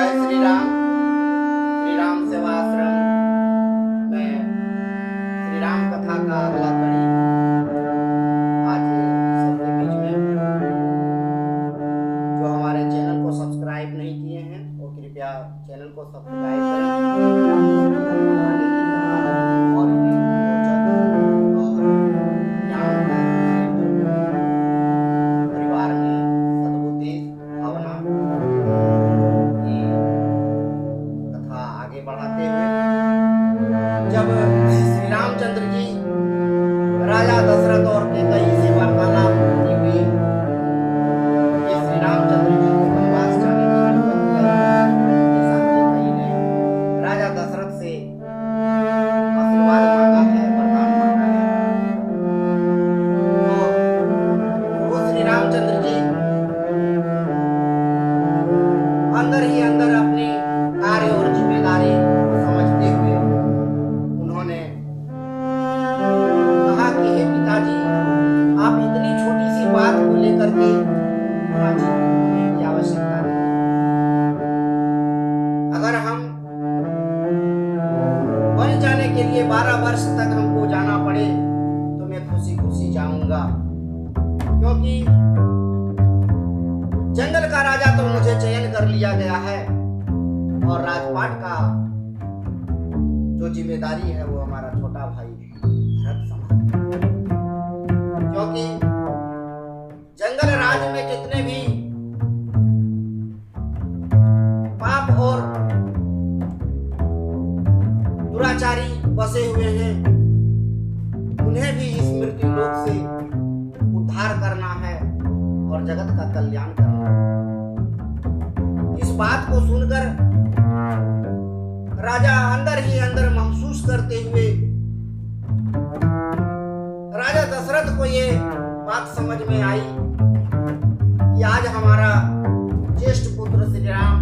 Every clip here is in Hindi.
जय श्री राम सेवा आश्रम में श्री राम कथा का अगला कड़ी आज सबके बीच में। जो हमारे चैनल को सब्सक्राइब नहीं किए हैं वो कृपया चैनल को सब्सक्राइब करें और भी रोचक और ज्ञान परिवार में सद्बुद्धि भावना की कथा आगे बढ़ाते हुए जब श्री रामचंद्र जी राजा दशरथ और कैकेयी से वार्तालाप की हुई कि श्री रामचंद्र जी को वनवास जाने की अनुमति है, ऐसा कैकेयी ने राजा दशरथ से आशीर्वाद मांगा है, वरदान मांगा है। तो वो श्री रामचंद्र जी अंदर ही अंदर अपनी कार्य और जिम्मेदारी समझते हुए उन्होंने कहा कि हे पिताजी, आप इतनी छोटी सी बात को लेकर के की आवश्यकता नहीं। अगर हम वन जाने के लिए 12 वर्ष तक हमको जाना पड़े तो मैं खुशी खुशी जाऊंगा, क्योंकि जंगल का राजा तो मुझे चयन कर लिया गया है और राजपाट का जो जिम्मेदारी है वो हमारा छोटा भाई भरत संभाले, क्योंकि जंगल राज में जितने भी पाप और दुराचारी बसे हुए हैं उन्हें भी इस मृत्यु लोक से उद्धार करना है और जगत का कल्याण करना है। इस बात को सुनकर राजा अंदर ही अंदर महसूस करते हुए राजा दशरथ को ये बात समझ में आई कि आज हमारा ज्येष्ठ पुत्र श्री राम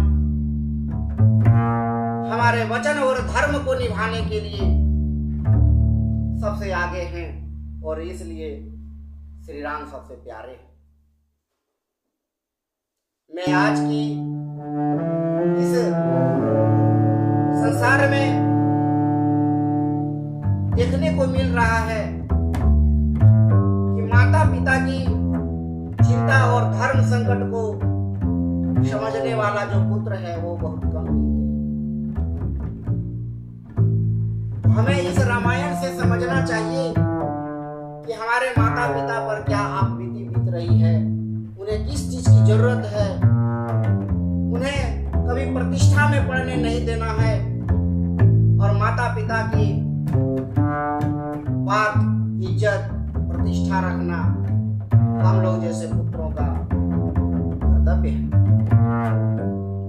हमारे वचन और धर्म को निभाने के लिए सबसे आगे हैं और इसलिए श्री राम सबसे प्यारे हैं। मैं आज की इस संसार में देखने को मिल रहा है कि माता पिता की चिंता और धर्म संकट को समझने वाला जो पुत्र है वो बहुत कम मिलते हैं। हमें इस रामायण से समझना चाहिए कि हमारे माता पिता पर क्या आप बीत रही है, उन्हें किस चीज की जरूरत है। उन्हें कभी प्रतिष्ठा में पड़ने नहीं देना है और माता पिता की बात, इज्जत, प्रतिष्ठा रखना हम लोग जैसे पुत्रों का कर्तव्य है।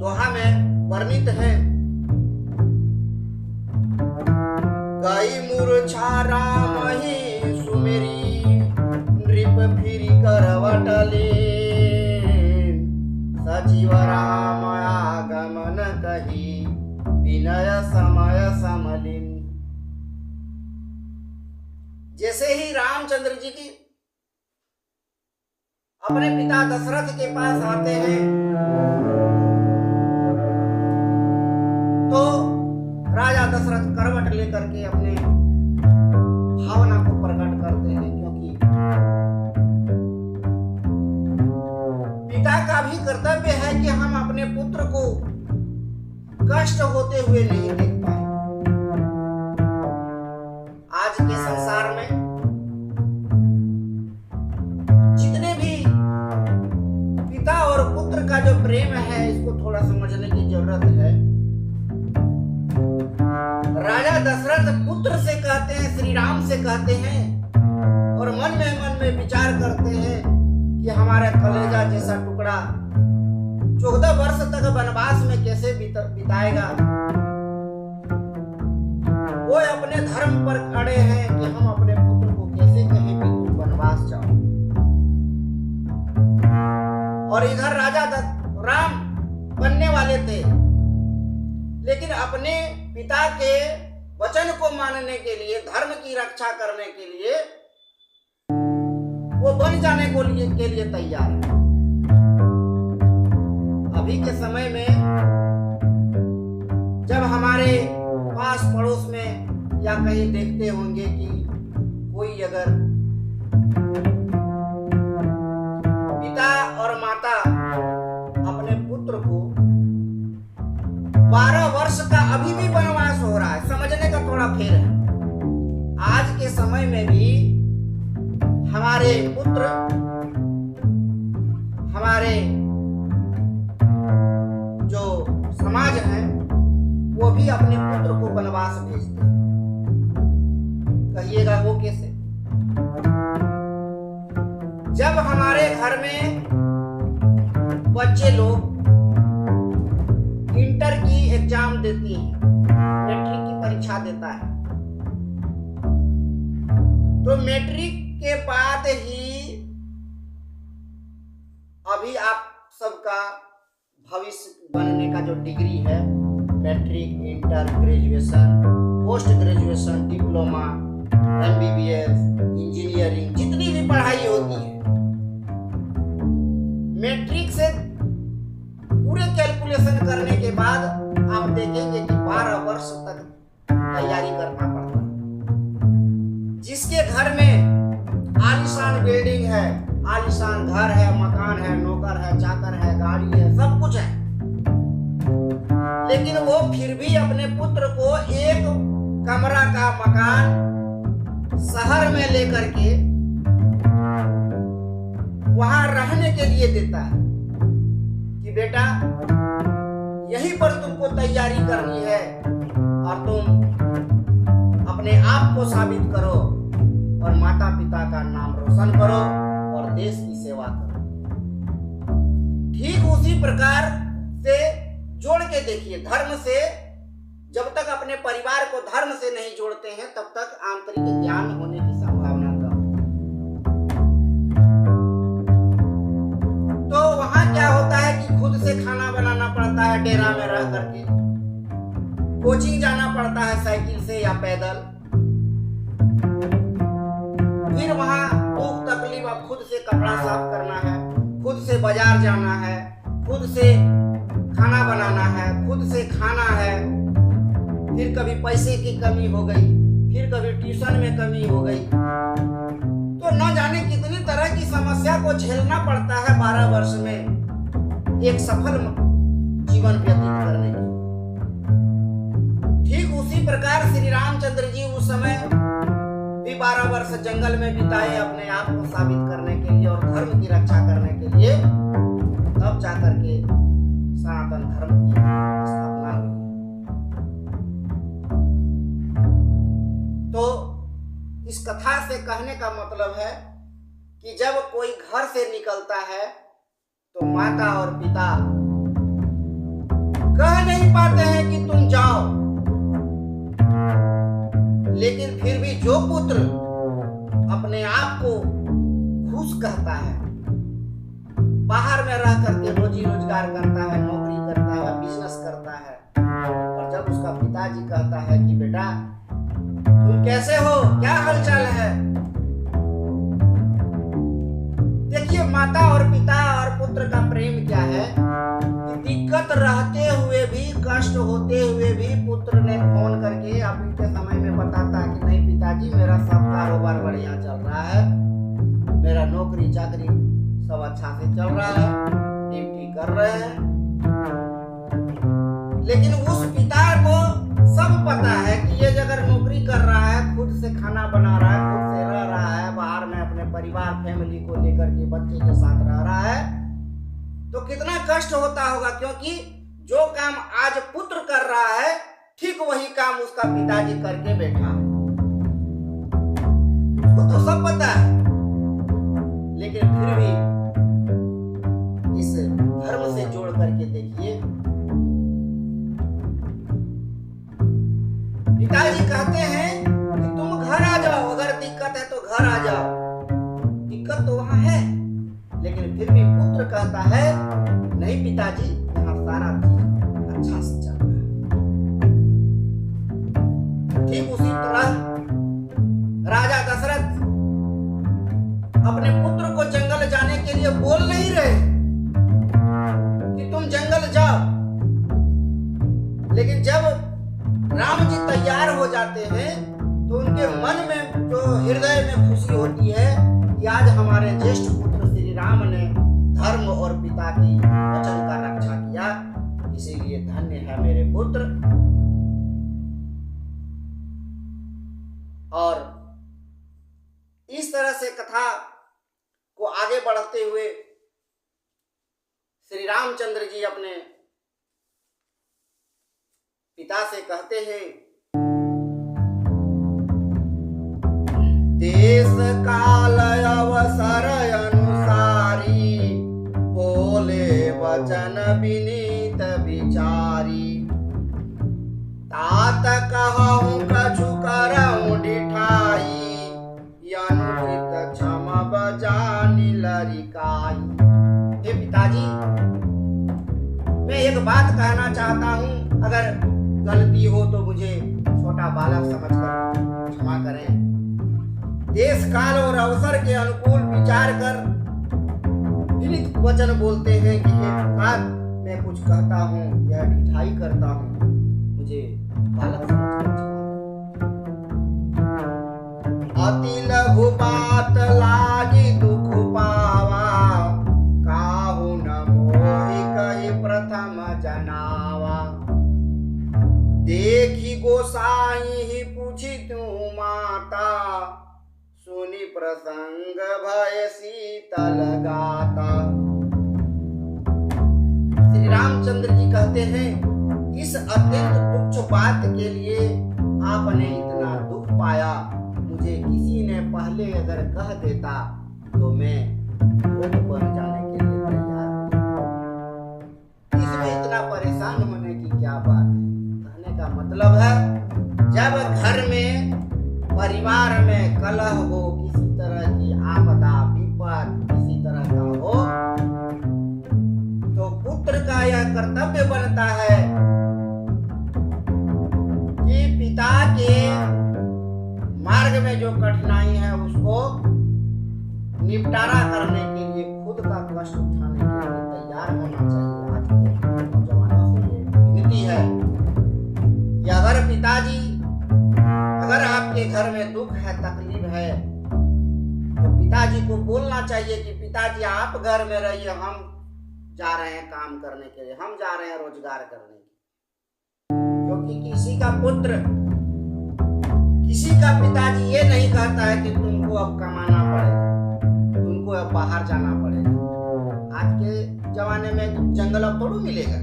दोहा में वर्णित है, गई मूर्छा राम ही सुमेरी, नृप फिर करवटले, सजीव राम आगमन कही, विनय समय समलिन। जैसे ही रामचंद्र जी की अपने पिता दशरथ के पास आते हैं तो राजा दशरथ करवट लेकर के अपने भावना को प्रकट करते हैं, क्योंकि पिता का भी कर्तव्य है कि हम अपने पुत्र को कष्ट होते हुए नहीं देख पाए। आज के संसार में जितने भी पिता और पुत्र का जो प्रेम है इसको थोड़ा समझने की जरूरत है। राजा दशरथ पुत्र से कहते हैं, श्री राम से कहते हैं और मन में विचार करते हैं कि हमारे कलेजा जैसा टुकड़ा 14 वर्ष तक वनवास में कैसे बिताएगा। वो अपने धर्म पर खड़े हैं कि हम अपने पुत्र को कैसे कहें कि तुम वनवास जाओ। और इधर राजा राम बनने वाले थे, लेकिन अपने पिता के वचन को मानने के लिए, धर्म की रक्षा करने के लिए वो बन जाने के लिए तैयार है। अभी के समय में जब हमारे पास पड़ोस में या कहीं देखते होंगे कि कोई अगर पिता और माता अपने पुत्र को 12 वर्ष का अभी भी वनवास हो रहा है, समझने का थोड़ा फेर है। आज के समय में भी हमारे पुत्र, हमारे जो समाज है वो भी अपने पुत्र को वनवास भेजते हैं। कहिएगा वो कैसे? जब हमारे घर में बच्चे लोग इंटर की एग्जाम देती हैं, मैट्रिक की परीक्षा देता है, तो मैट्रिक के बाद ही अभी आप सबका भविष्य बनने का जो डिग्री है, matric, inter, graduation, post graduation, diploma, MBBS, engineering, जितनी भी पढ़ाई होती है, मैट्रिक से पूरे कैलकुलेशन करने के बाद आप देखेंगे कि 12 वर्ष तक तैयारी करना पड़ता है। जिसके घर में आलीशान बिल्डिंग है, आलीशान घर है, मकान है, नौकर है, चाकर है, गाड़ी है, सब कुछ है, लेकिन वो फिर भी अपने पुत्र को एक कमरा का मकान शहर में लेकर के वहां रहने के लिए देता है कि बेटा यहीं पर तुमको तैयारी करनी है और तुम अपने आप को साबित करो और माता पिता का नाम रोशन करो और देश की सेवा करो। ठीक उसी प्रकार से जोड़ के देखिए, धर्म से जब तक अपने परिवार को धर्म से नहीं जोड़ते हैं तब तक आंतरिक ज्ञान होने की संभावना कम। तो वहां क्या होता है कि खुद से खाना बनाना पड़ता है, डेरा में रह करके कोचिंग जाना पड़ता है साइकिल से या पैदल, फिर वहां दुख तकलीफ, अब खुद से कपड़ा साफ करना है, खुद से बाजार जाना है, खुद से खाना बनाना है, खुद से खाना है, फिर कभी पैसे की कमी हो गई, फिर कभी ट्यूशन में कमी हो गई, तो न जाने कितनी तरह की समस्या को झेलना पड़ता है 12 वर्ष में एक सफल जीवन व्यतीत करने की। ठीक उसी प्रकार श्री रामचंद्र जी उस समय भी 12 वर्ष जंगल में बिताए अपने आप को साबित करने के लिए और धर्म की रक्षा करने के लिए, तब जाकर के सनातन धर्म की स्थापना हुई। तो इस कथा से कहने का मतलब है कि जब कोई घर से निकलता है तो माता और पिता कह नहीं पाते हैं कि तुम जाओ, लेकिन फिर भी जो पुत्र अपने आप को खुश कहता है, बाहर में रह करके रोजी रोजगार करता है, नौकरी करता है, बिजनेस करता है, और जब उसका पिताजी कहता है कि बेटा तुम कैसे हो, क्या हालचाल है, देखिए माता और पिता और पुत्र का प्रेम क्या है कि दिक्कत रहते हुए भी, कष्ट होते हुए भी पुत्र ने फोन करके अभी के समय में बताता कि नहीं पिताजी मेरा सब कारोबार बढ़िया चल रहा है, मेरा नौकरी चाकरी सब अच्छा से चल रहा है, ड्यूटी कर रहे हैं। लेकिन उस पिता को सब पता है कि ये अगर नौकरी कर रहा है, खुद से खाना बना रहा है, खुद से रह रहा है, बाहर में अपने परिवार फैमिली को लेकर के बच्चे के साथ रह रहा है, तो कितना कष्ट होता होगा, क्योंकि जो काम आज पुत्र कर रहा है ठीक वही काम उसका पिताजी करके बैठा है, उसको तो सब पता है। लेकिन फिर भी इस धर्म से जोड़ करके देखिए, पिताजी कहते हैं कि तुम घर आ जाओ, अगर दिक्कत है तो घर आ जाओ, दिक्कत तो वहां है, लेकिन फिर भी पुत्र कहता है नहीं पिताजी यहाँ सारा चीज अच्छा से चल रहा है। ठीक उसी तरह राजा दशरथ अपने पुत्र को जंगल जाने के लिए बोल नहीं रहे कि तुम जंगल जाओ, लेकिन जब राम जी तैयार हो जाते हैं तो उनके मन में जो हृदय में खुशी होती है कि आज हमारे ज्येष्ठ पुत्र श्री राम ने धर्म और पिता की वचन का रक्षा किया, इसीलिए धन्य है मेरे पुत्र। और इस तरह से कथा को आगे बढ़ाते हुए श्री रामचंद्र जी अपने पिता से कहते हैं, देश काल अवसर अनुसारी बोले वचन विनीत विचारी, तात कहूँ कछु करऊँ डिठाई, अनुचित क्षम बजानी लरिकाई। हे पिताजी, मैं एक बात कहना चाहता हूँ, अगर गलती हो तो मुझे छोटा बालक समझकर क्षमा करें। देश काल और अवसर के अनुकूल विचार कर विनीत वचन बोलते हैं कि हे पिता, मैं कुछ कहता हूँ या ढिठाई करता हूँ, मुझे बालक समझकर अति लघु बात लागी दुख पावा, काहू न मोहि कहि प्रथम जनावा, देखी गोसाई ही पूछी तू माता, सुनी प्रसंग भय शीतल गाता। श्री रामचंद्र जी कहते हैं, इस अत्यंत तुच्छ बात के लिए आपने इतना दुख पाया, मुझे किसी ने पहले अगर कह देता तो मैं रोग बन जाने के लिए तैयार हूं। इसमें इतना परेशान होने की क्या बात है? कहने का मतलब है, जब घर में परिवार में कलह हो, किसी तरह की आपदा विपद किसी तरह का हो, तो पुत्र का यह कर्तव्य बनता है कि पिता के मार्ग में जो कठिनाई है उसको निपटारा करने के लिए खुद का कष्ट उठाने के लिए तैयार होना चाहिए। आज के नौजवानों से ये विनती है कि अगर पिताजी, अगर आपके घर में दुख है, तकलीफ है, तो पिताजी को बोलना चाहिए कि पिताजी आप घर में रहिए, हम जा रहे हैं काम करने के लिए, हम जा रहे हैं रोजगार करने के लिए। क्योंकि किसी का पुत्र, किसी का पिताजी ये नहीं कहता है कि तुमको अब कमाना पड़ेगा, तुमको अब बाहर जाना पड़ेगा। आज के जमाने में जंगल अब थोड़ा मिलेगा।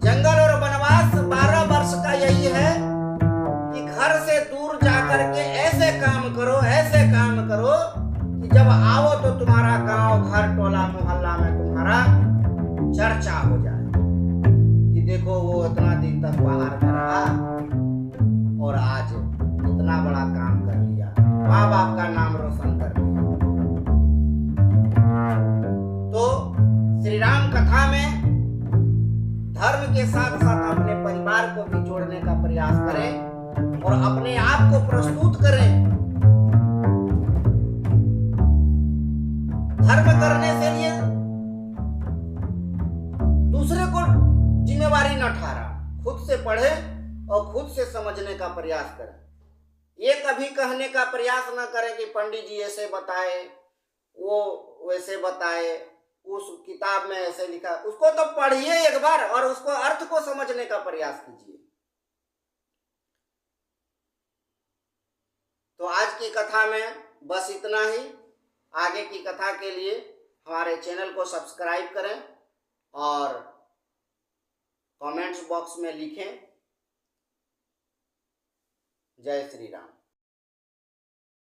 जंगल और वनवास 12 वर्ष का यही है कि घर से दूर जाकर के ऐसे काम करो, ऐसे काम करो कि जब आओ तो तुम्हारा गांव, घर, टोला, मोहल्ला में तुम्हारा चर्चा हो जाए कि देखो वो इतना दिन तक बाहर में रहा और आज इतना बड़ा काम कर लिया, माँ बाप का नाम रोशन कर लिया। तो श्री राम कथा में धर्म के साथ साथ अपने परिवार को भी जोड़ने का प्रयास करें और अपने आप को प्रस्तुत करें। धर्म करने से लिए दूसरे को जिम्मेवारी न ठहरा, खुद से पढ़े और खुद से समझने का प्रयास करें। ये कभी कहने का प्रयास न करें कि पंडित जी ऐसे बताए, वो वैसे बताए, उस किताब में ऐसे लिखा। उसको तो पढ़िए एक बार और उसको अर्थ को समझने का प्रयास कीजिए। तो आज की कथा में बस इतना ही। आगे की कथा के लिए हमारे चैनल को सब्सक्राइब करें और कमेंट्स बॉक्स में लिखें। जय श्री राम।